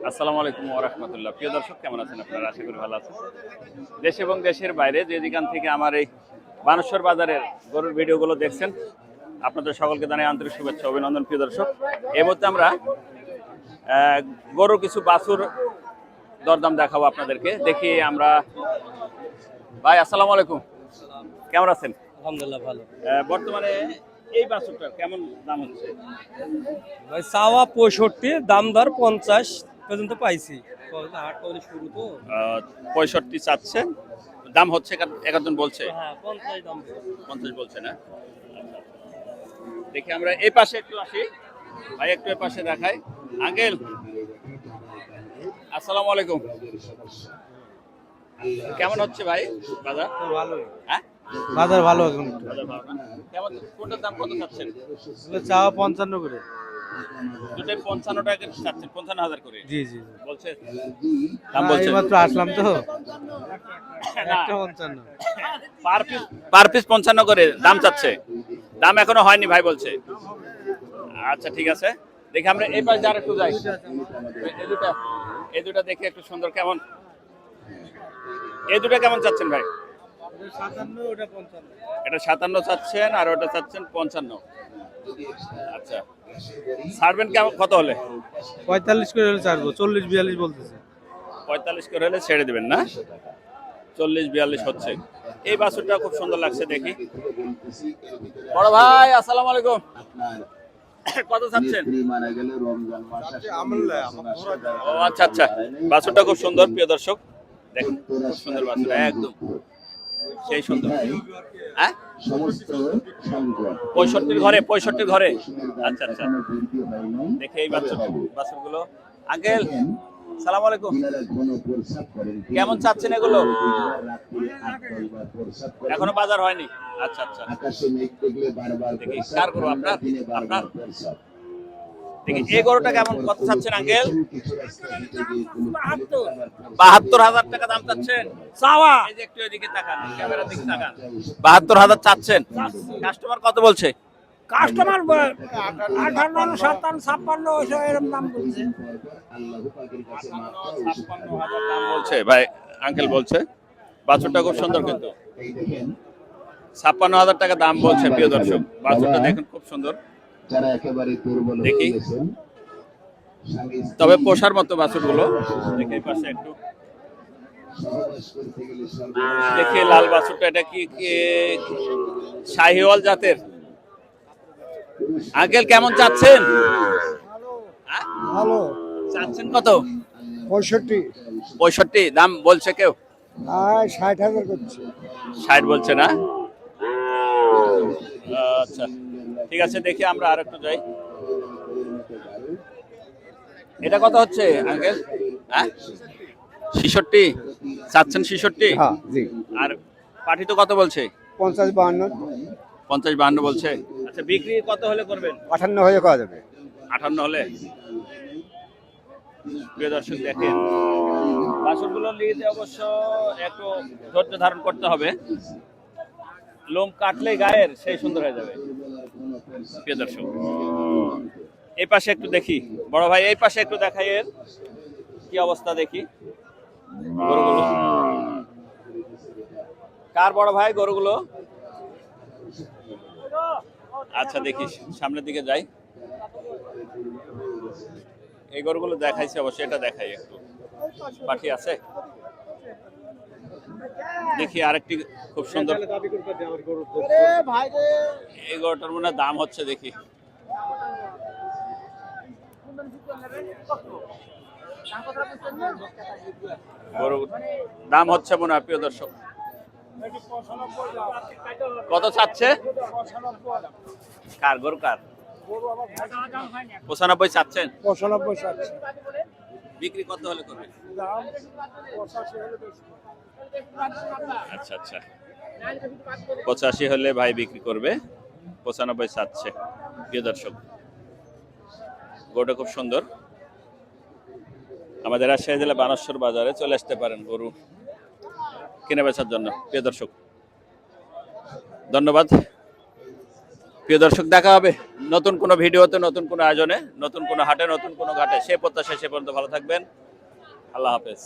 আসসালামু আলাইকুম ওয়া রাহমাতুল্লাহ। প্রিয় দর্শক, কেমন আছেন আপনারা? আশা করি ভালো আছেন। দেশ এবং দেশের বাইরে যে যেখান থেকে আমার এই বানেশ্বর বাজারের গরুর ভিডিওগুলো দেখছেন, আপনাদের সকলকে জানাই আন্তরিক শুভেচ্ছা অভিনন্দন। প্রিয় দর্শক, এই মুহূর্তে আমরা গরুর কিছু বাছুর দরদাম দেখাবো আপনাদেরকে। দেখি আমরা। ভাই আসসালামু আলাইকুম, কেমন আছেন? আলহামদুলিল্লাহ ভালো। বর্তমানে এই বাছুরটার কেমন দাম হচ্ছে? ভাই চাওয়া 65, দাম দর 50 পর্যন্ত পাইছি। হাট করে শুরু তো। 65 চাচ্ছেন, দাম হচ্ছে একজন বলছে হ্যাঁ 50 দাম। 50 বলছে না? দেখি আমরা এই পাশে একটু আসি। ভাই একটু এই পাশে দেখাই। আঙ্কেল আসসালামু আলাইকুম, কেমন হচ্ছে ভাই বাজার? ভালোই। হ্যাঁ বাজার ভালো এখন একটু। বাজার ভালো না? কেমন, কোনটার দাম কত চাচ্ছেন? চাওয়া 55 করে। দুটোই 55 টাকা চাচ্ছেন, 55,000 করে জি জি। বলছে, দাম বলছে। এইমাত্র আসলাম তো। না, একটা 55। পার পিস 55 করে দাম চাচ্ছে, দাম এখনো হয়নি ভাই বলছে। আচ্ছা ঠিক আছে, দেখি আমরা এই পাশে আর একটু যাই। এই দুটা দেখি একটু সুন্দর। কেমন এই দুটা কেমন চাচ্ছেন ভাই? 57, ওটা 55। এটা 57 চাচ্ছেন আর ওটা চাচ্ছেন 55। আচ্ছা, ছাড়বেন কেমন, কত হলে? 45 করে হলে ছাড়বো, 40-42 বলতেছে। 45 করে হলে ছেড়ে দিবেন না? 40-42 হচ্ছে। এই বাছুরটা খুব সুন্দর লাগছে, দেখি। বড় ভাই আসসালামু আলাইকুম, কত চাচ্ছেন? ও আচ্ছা আচ্ছা, বাছুরটা খুব সুন্দর। প্রিয় দর্শক দেখুন, খুব সুন্দর বাছুর, একদম সেই সুন্দর। হ্যাঁ 65 ঘরে, 65 ঘরে। আচ্ছা আচ্ছা, দেখে এই বাছুরগুলো। আঙ্কেল সালাম আলাইকুম, কেমন চাচ্ছেন এগুলো? এখনো বাজার হয়নি? আচ্ছা আচ্ছা, দেখি কার গরু আপনার? আপনার দেখি এই গরুটা কেমন, কত চাচ্ছেন আঙ্কেল? 72,000 টাকা দাম চাচ্ছেন চাওয়া। এই যে একটু এদিকে তাকান, ক্যামেরার দিকে তাকান। 72,000 চাচ্ছেন, কাস্টমার কত বলছে? কাস্টমার 58, 57, 56 এরকম দাম বলছে। 56,000 দাম বলছে ভাই, আঙ্কেল বলছে। বাছুরটা খুব সুন্দর, কিন্তু 56,000 টাকা দাম বলছে। প্রিয় দর্শক, বাছুরটা দেখুন খুব সুন্দর। দেখি, তবে পোষার মতো বাছুরগুলো। দেখি এই পাশে একটু দেখি, লাল বাছুরটা এটা কি শাহিওয়াল জাতের? আঙ্কেল কেমন চাচ্ছেন? ভালো। চাচ্ছেন কত? 65। 65 দাম বলছে কেউ? 60,000 করছে। 60 বলছে না? আচ্ছা ঠিক আছে, দেখি আমরা আর একটু যাই। এটা কত হচ্ছে আঙ্কেল? হ্যাঁ 66 চাচ্ছেন, 66। হ্যাঁ জি। আর পাঠি তো কত বলছে? 50-52। 50-52 বলছে। আচ্ছা, বিক্রি কত হলে করবেন? 58 হয়ে করা যাবে। 58 হলে। প্রিয় দর্শক দেখেন, বাছুরগুলো নিতে অবশ্য একটু ধৈর্য ধারণ করতে হবে। লোম কাটলে গায়ের সেই সুন্দর হয়ে যাবে। প্রিয় দর্শক এই পাশে একটু দেখি, বড় ভাই এই পাশে একটু দেখাই, এর কি অবস্থা দেখি গরুগুলো। কার বড় ভাই গরুগুলো? আচ্ছা দেখি, সামনের দিকে যাই। এই গরুগুলো দেখাইছি অবশ্যই, এটা দেখাই একটু। পাখি আছে, দেখি আরেকটি খুব সুন্দর। এই গরুটার মনে দাম হচ্ছে, দেখি গরু দাম হচ্ছে মনে হয়। প্রিয় দর্শক কত চাচ্ছে? কার গরু, কার? 95 চাচ্ছেন? 95 চাচ্ছে। বিক্রি কত হলে করবেন? দাম 85 হলে বেশি। আচ্ছা আচ্ছা, 85 হলে ভাই বিক্রি করবে, 95 চাচ্ছে। প্রিয় দর্শক গরুটা খুব সুন্দর। আমাদের রাজশাহী জেলা বানেশ্বর বাজারে চলে আসতে পারেন গরু কিনে বেচার জন্য। প্রিয় দর্শক ধন্যবাদ। প্রিয় দর্শক, দেখা হবে নতুন কোনো ভিডিওতে, নতুন কোনো আয়োজনে, নতুন কোনো হাটে, নতুন কোনো ঘাটে। সে প্রত্যাশা, সে পর্যন্ত ভালো থাকবেন। আল্লাহ হাফেজ।